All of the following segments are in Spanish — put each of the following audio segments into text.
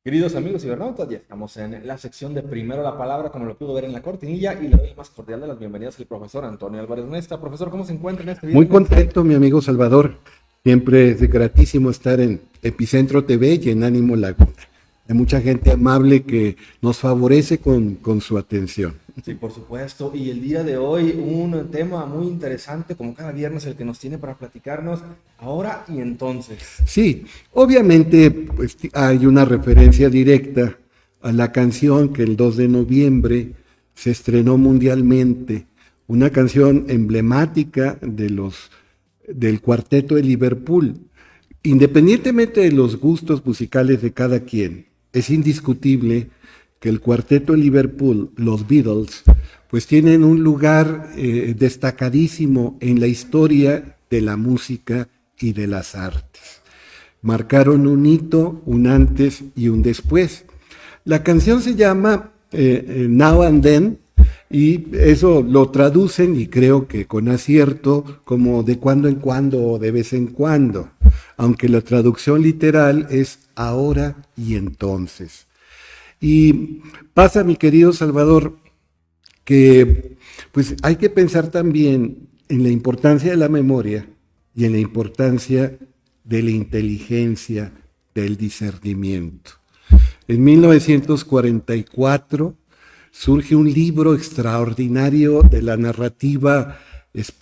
Queridos amigos cibernautas, ya estamos en la sección de Primero la Palabra, como lo pudo ver en la cortinilla, y le doy la más cordial de las bienvenidas al profesor Antonio Álvarez Nesta. Profesor, ¿cómo se encuentra en este Muy viernes? contento, mi amigo Salvador. Siempre es gratísimo estar en Epicentro TV y en Ánimo Laguna. Hay mucha gente amable que nos favorece con su atención. Sí, por supuesto. Y el día de hoy un tema muy interesante, como cada viernes, el que nos tiene para platicarnos ahora y entonces. Sí, obviamente pues, hay una referencia directa a la canción que el 2 de noviembre se estrenó mundialmente, una canción emblemática del Cuarteto de Liverpool. Independientemente de los gustos musicales de cada quien, es indiscutible que el Cuarteto de Liverpool, los Beatles, pues tienen un lugar destacadísimo en la historia de la música y de las artes. Marcaron un hito, un antes y un después. La canción se llama Now and Then, y eso lo traducen, y creo que con acierto, como de cuando en cuando o de vez en cuando, aunque la traducción literal es ahora y entonces. Y pasa, mi querido Salvador, que pues hay que pensar también en la importancia de la memoria y en la importancia de la inteligencia, del discernimiento. En 1944 surge un libro extraordinario de la narrativa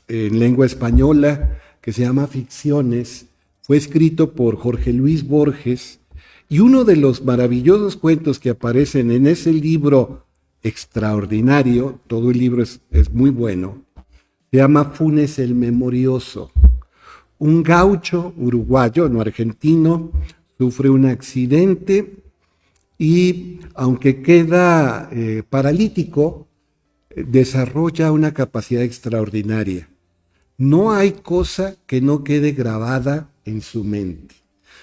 en lengua española que se llama Ficciones. Fue escrito por Jorge Luis Borges, y uno de los maravillosos cuentos que aparecen en ese libro extraordinario, todo el libro es muy bueno, se llama Funes el Memorioso. Un gaucho uruguayo, no argentino, sufre un accidente y, aunque queda paralítico, desarrolla una capacidad extraordinaria. No hay cosa que no quede grabada en su mente.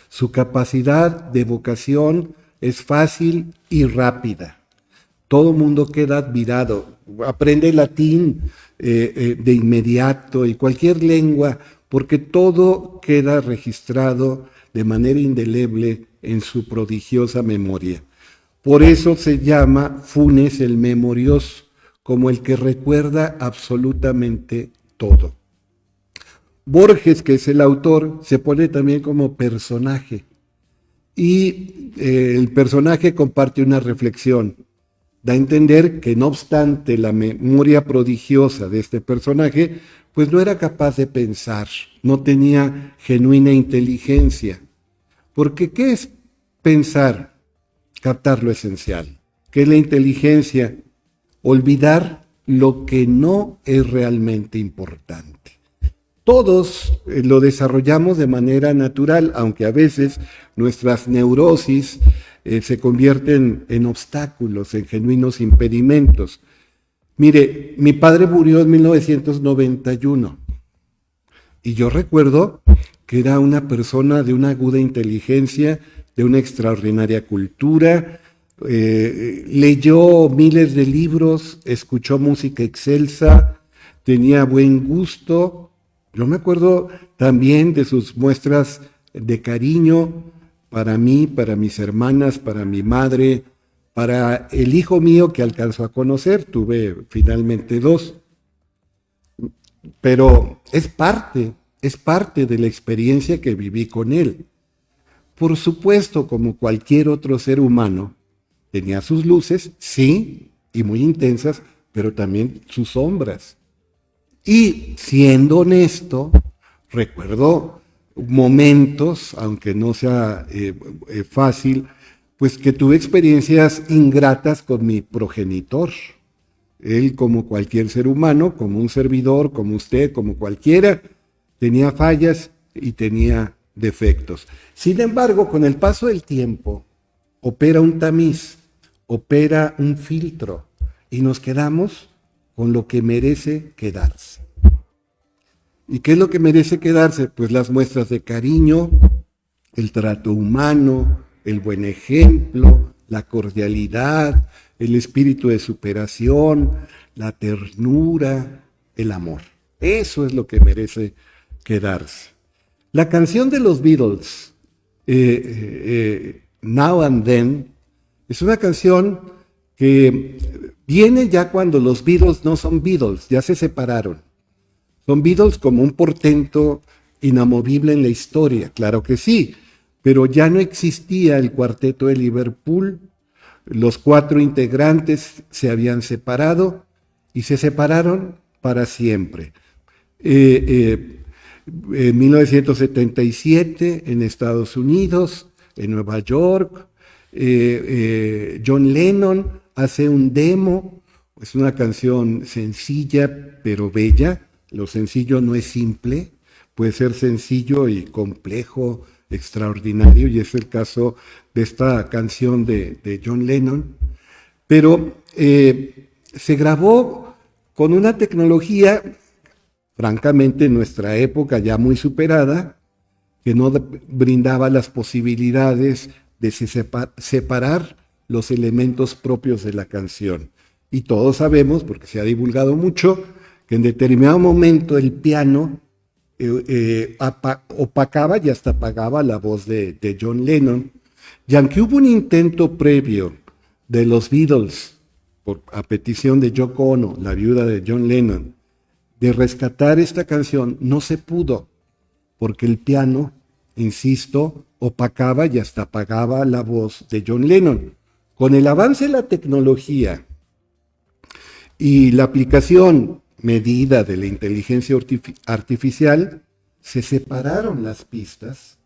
Su capacidad de evocación es fácil y rápida. Todo mundo queda admirado. Aprende latín de inmediato y cualquier lengua, porque todo queda registrado de manera indeleble en su prodigiosa memoria. Por eso se llama Funes el Memorioso, como el que recuerda absolutamente todo. Borges, que es el autor, se pone también como personaje, y el personaje comparte una reflexión. Da a entender que, no obstante la memoria prodigiosa de este personaje, pues no era capaz de pensar, no tenía genuina inteligencia. Porque ¿qué es pensar? Captar lo esencial. ¿Qué es la inteligencia? Olvidar lo que no es realmente importante. Todos lo desarrollamos de manera natural, aunque a veces nuestras neurosis se convierten en obstáculos, en genuinos impedimentos. Mire, mi padre murió en 1991 y yo recuerdo que era una persona de una aguda inteligencia, de una extraordinaria cultura, leyó miles de libros, escuchó música excelsa, tenía buen gusto. Yo me acuerdo también de sus muestras de cariño para mí, para mis hermanas, para mi madre, para el hijo mío que alcanzó a conocer. Tuve finalmente 2. Pero es parte de la experiencia que viví con él. Por supuesto, como cualquier otro ser humano, tenía sus luces, sí, y muy intensas, pero también sus sombras. Y siendo honesto, recuerdo momentos, aunque no sea fácil, pues que tuve experiencias ingratas con mi progenitor. Él, como cualquier ser humano, como un servidor, como usted, como cualquiera, tenía fallas y tenía defectos. Sin embargo, con el paso del tiempo, opera un tamiz, opera un filtro, y nos quedamos con lo que merece quedarse. ¿Y qué es lo que merece quedarse? Pues las muestras de cariño, el trato humano, el buen ejemplo, la cordialidad, el espíritu de superación, la ternura, el amor. Eso es lo que merece quedarse. La canción de los Beatles, Now and Then, Es una canción que viene ya cuando los Beatles no son Beatles, ya se separaron. Son Beatles como un portento inamovible en la historia, claro que sí, pero ya no existía el cuarteto de Liverpool, los 4 integrantes se habían separado y se separaron para siempre. En 1977 en Estados Unidos, en Nueva York, John Lennon hace un demo, es una canción sencilla pero bella. Lo sencillo no es simple, puede ser sencillo y complejo, extraordinario, y es el caso de esta canción de John Lennon, pero se grabó con una tecnología, francamente en nuestra época ya muy superada, que no brindaba las posibilidades de separar los elementos propios de la canción. Y todos sabemos, porque se ha divulgado mucho, que en determinado momento el piano opacaba y hasta apagaba la voz de John Lennon. Y aunque hubo un intento previo de los Beatles, a petición de Yoko Ono, la viuda de John Lennon, de rescatar esta canción, no se pudo, porque el piano, insisto, opacaba y hasta apagaba la voz de John Lennon. Con el avance de la tecnología y la aplicación medida de la inteligencia artificial, se separaron las pistas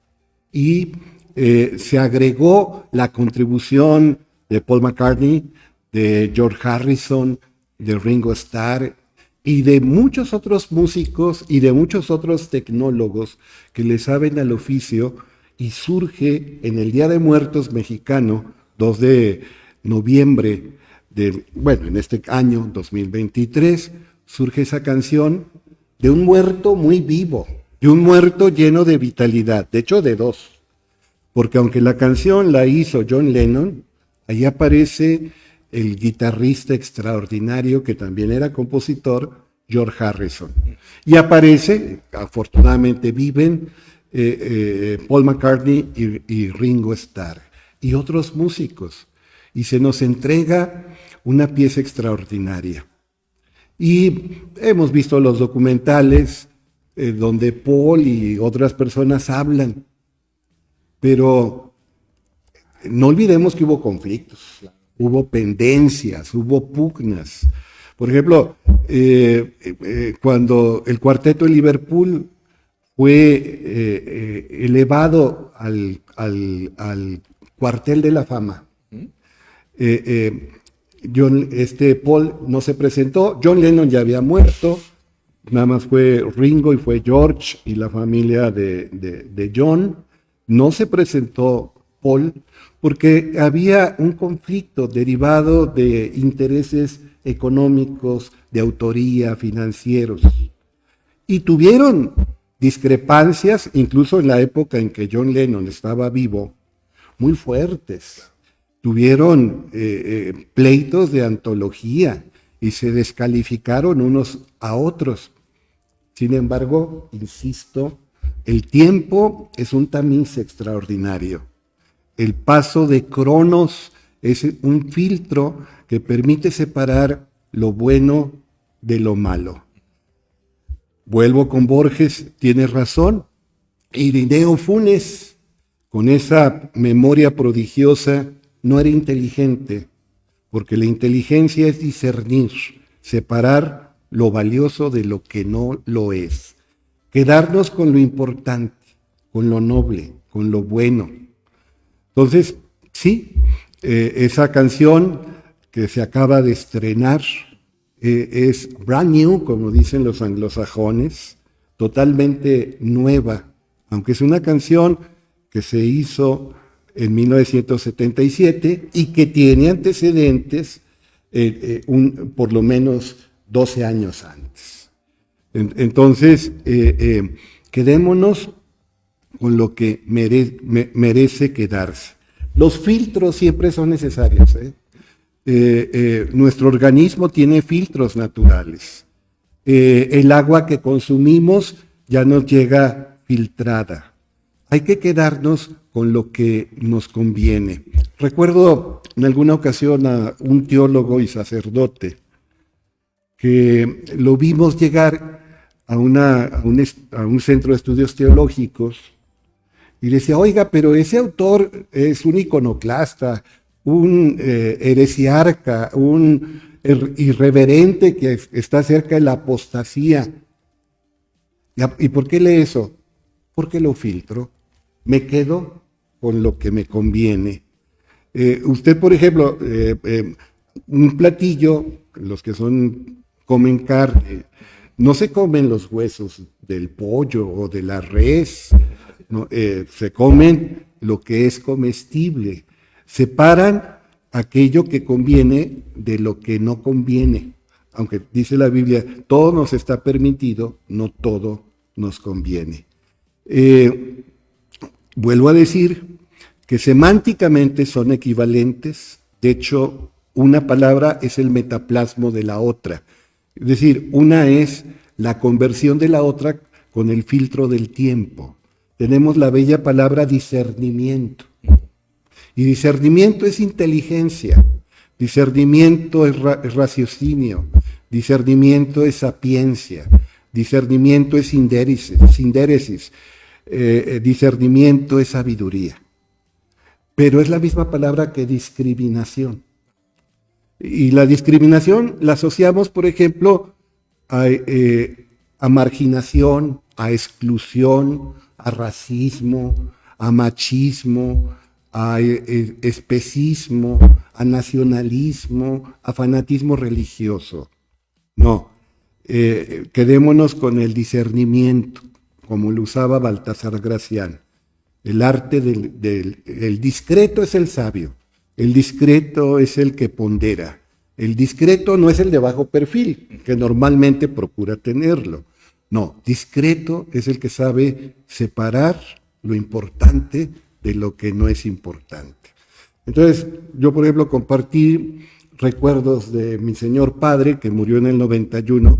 y se agregó la contribución de Paul McCartney, de George Harrison, de Ringo Starr y de muchos otros músicos y de muchos otros tecnólogos que le saben al oficio, y surge en el Día de Muertos mexicano, 2 de noviembre, en este año 2023, surge esa canción de un muerto muy vivo, de un muerto lleno de vitalidad, de hecho de 2, porque aunque la canción la hizo John Lennon, ahí aparece el guitarrista extraordinario que también era compositor, George Harrison. Y aparece, afortunadamente viven, Paul McCartney y Ringo Starr y otros músicos. Y se nos entrega una pieza extraordinaria. Y hemos visto los documentales donde Paul y otras personas hablan, pero no olvidemos que hubo conflictos, hubo pendencias, hubo pugnas. Por ejemplo, cuando el cuarteto de Liverpool fue elevado al cuartel de la fama, Paul no se presentó, John Lennon ya había muerto, nada más fue Ringo y fue George y la familia de John. No se presentó Paul porque había un conflicto derivado de intereses económicos, de autoría, financieros. Y tuvieron discrepancias, incluso en la época en que John Lennon estaba vivo, muy fuertes. Tuvieron pleitos de antología y se descalificaron unos a otros. Sin embargo, insisto, el tiempo es un tamiz extraordinario. El paso de Cronos es un filtro que permite separar lo bueno de lo malo. Vuelvo con Borges, tienes razón. Irineo Funes, con esa memoria prodigiosa, no era inteligente, porque la inteligencia es discernir, separar lo valioso de lo que no lo es. Quedarnos con lo importante, con lo noble, con lo bueno. Entonces, sí, esa canción que se acaba de estrenar es brand new, como dicen los anglosajones, totalmente nueva, aunque es una canción que se hizo en 1977 y que tiene antecedentes por lo menos 12 años antes. Entonces, quedémonos con lo que merece quedarse. Los filtros siempre son necesarios. Nuestro organismo tiene filtros naturales. El agua que consumimos ya nos llega filtrada. Hay que quedarnos con lo que nos conviene. Recuerdo en alguna ocasión a un teólogo y sacerdote que lo vimos llegar a un centro de estudios teológicos y decía, oiga, pero ese autor es un iconoclasta, un heresiarca, un irreverente que está cerca de la apostasía. ¿Y por qué lee eso? Porque lo filtro. Me quedo con lo que me conviene. Usted, por ejemplo, un platillo, los que comen carne, no se comen los huesos del pollo o de la res, no, se comen lo que es comestible. Separan aquello que conviene de lo que no conviene. Aunque dice la Biblia, todo nos está permitido, no todo nos conviene. Vuelvo a decir que semánticamente son equivalentes. De hecho, una palabra es el metaplasmo de la otra. Es decir, una es la conversión de la otra con el filtro del tiempo. Tenemos la bella palabra discernimiento. Y discernimiento es inteligencia, discernimiento es raciocinio, discernimiento es sapiencia, discernimiento es sindéresis, discernimiento es sabiduría. Pero es la misma palabra que discriminación. Y la discriminación la asociamos, por ejemplo, a marginación, a exclusión, a racismo, a machismo, a especismo, a nacionalismo, a fanatismo religioso. No, quedémonos con el discernimiento, como lo usaba Baltasar Gracián. El arte el discreto es el sabio, el discreto es el que pondera. El discreto no es el de bajo perfil, que normalmente procura tenerlo. No, discreto es el que sabe separar lo importante de lo que no es importante. Entonces, yo por ejemplo compartí recuerdos de mi señor padre que murió en el 91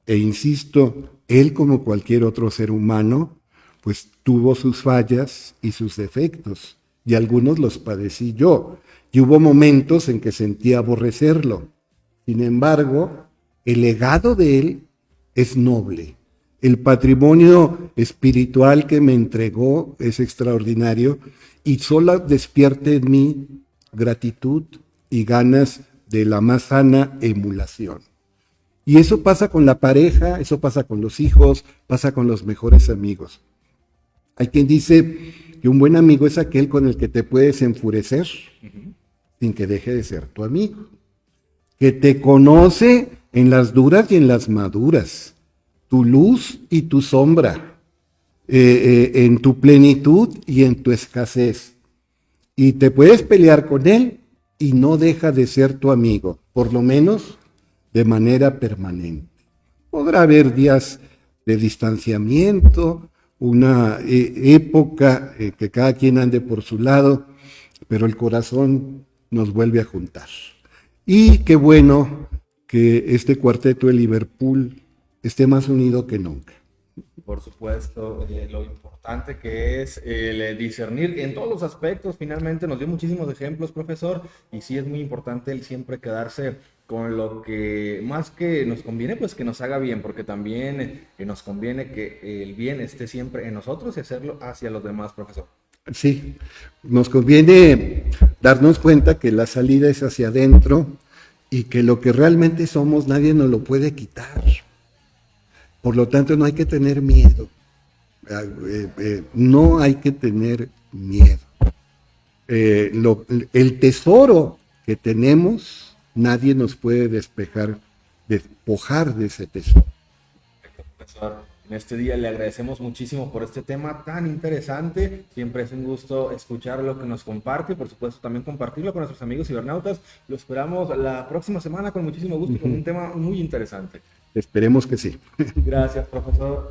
e insisto, él como cualquier otro ser humano, pues tuvo sus fallas y sus defectos y algunos los padecí yo y hubo momentos en que sentí aborrecerlo. Sin embargo, el legado de él es noble. El patrimonio espiritual que me entregó es extraordinario y solo despierta en mí gratitud y ganas de la más sana emulación. Y eso pasa con la pareja, eso pasa con los hijos, pasa con los mejores amigos. Hay quien dice que un buen amigo es aquel con el que te puedes enfurecer sin que deje de ser tu amigo, que te conoce en las duras y en las maduras, tu luz y tu sombra, en tu plenitud y en tu escasez. Y te puedes pelear con él y no deja de ser tu amigo, por lo menos de manera permanente. Podrá haber días de distanciamiento, una época que cada quien ande por su lado, pero el corazón nos vuelve a juntar. Y qué bueno que este cuarteto de Liverpool esté más unido que nunca. Por supuesto, lo importante que es el discernir en todos los aspectos. Finalmente nos dio muchísimos ejemplos, profesor, y sí es muy importante el siempre quedarse con lo que más que nos conviene, pues que nos haga bien, porque también nos conviene que el bien esté siempre en nosotros y hacerlo hacia los demás, profesor. Sí, nos conviene darnos cuenta que la salida es hacia adentro y que lo que realmente somos nadie nos lo puede quitar. Por lo tanto, no hay que tener miedo. No hay que tener miedo. El tesoro que tenemos, nadie nos puede despojar de ese tesoro. Profesor, en este día le agradecemos muchísimo por este tema tan interesante. Siempre es un gusto escuchar lo que nos comparte y por supuesto también compartirlo con nuestros amigos cibernautas. Lo esperamos la próxima semana con muchísimo gusto con un tema muy interesante. Esperemos que sí. Gracias, profesor.